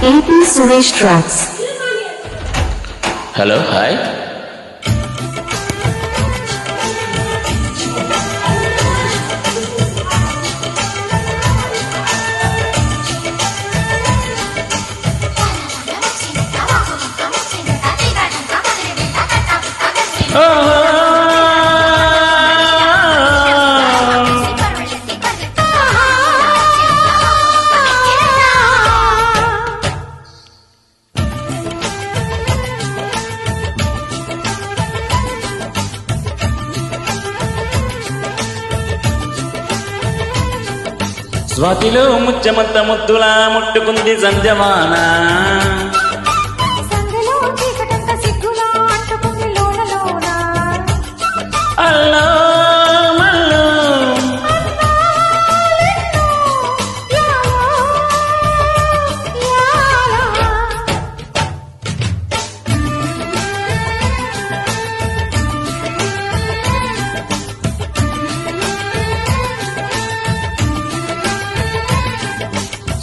AP Suresh Tracks. Hello, hi. స్వాతిలో ముచ్చమంత ముద్దులా ముట్టుకుంది సంజమాన అల్లో మల్లో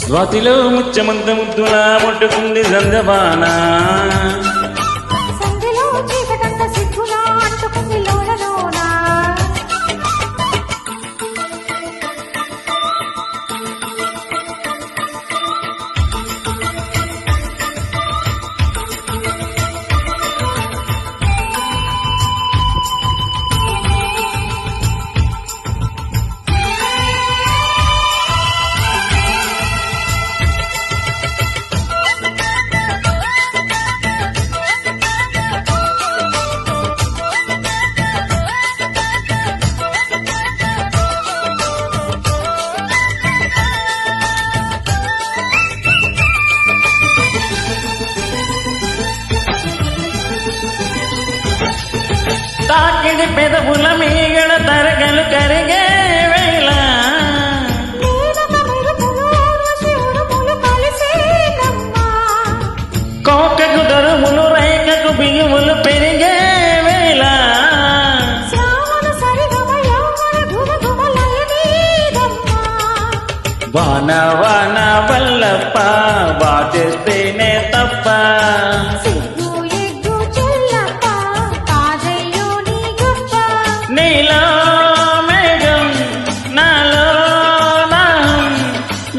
స్వాతిలో ముచ్చమంత ముద్దులా ముట్టుకుంది సంజమాన తాకిడి పెదవుల మీగడ తరగలు కరిగే వేళ కోకకు దరుములు రైకకు బిగువులు పెరిగే వేళ వాన వాన వల్లప్ప బాటేస్తేనే తప్ప నీలో మేఘం నాలో నాహం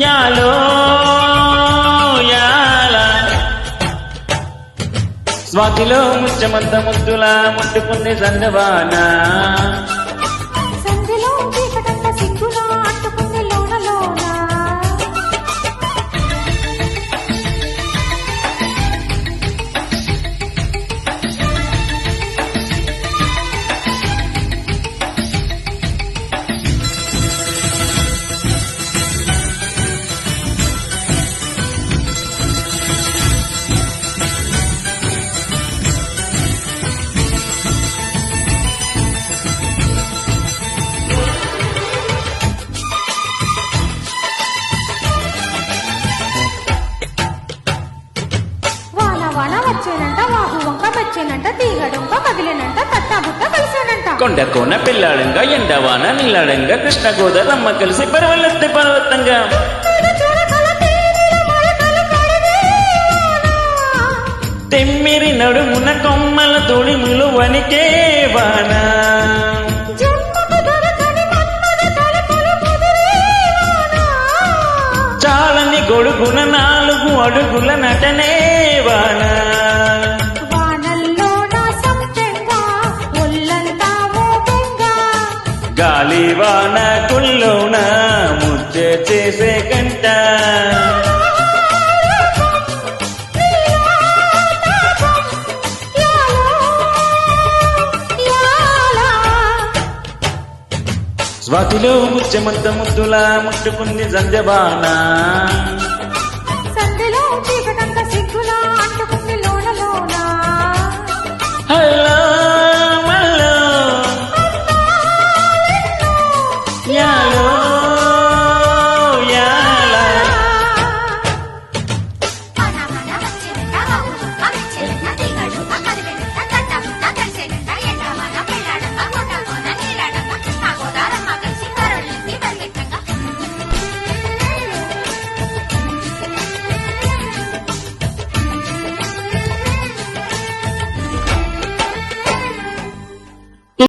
యాలో యాల స్వాతిలో ముచ్చమంత ముద్దులా ముట్టుకుంది సంజవాన కొండ కోన పిల్లాడంగా ఎండవాన నిల్లాడంగా కృష్ణ గోదావరమ్మ కలిసి పర్వలెత్తి పర్వతంగా తెమ్మిరి నడుమున కొమ్మల తొడిములు వనికే వాన చాలని గొడుగున 4 అడుగుల నటనే వాన గాలివాన కుల్లోన ముద్దె చేసే గంట స్వాతిలో ముచ్చమంత ముద్దులా ముట్టుకుంది సంజబాన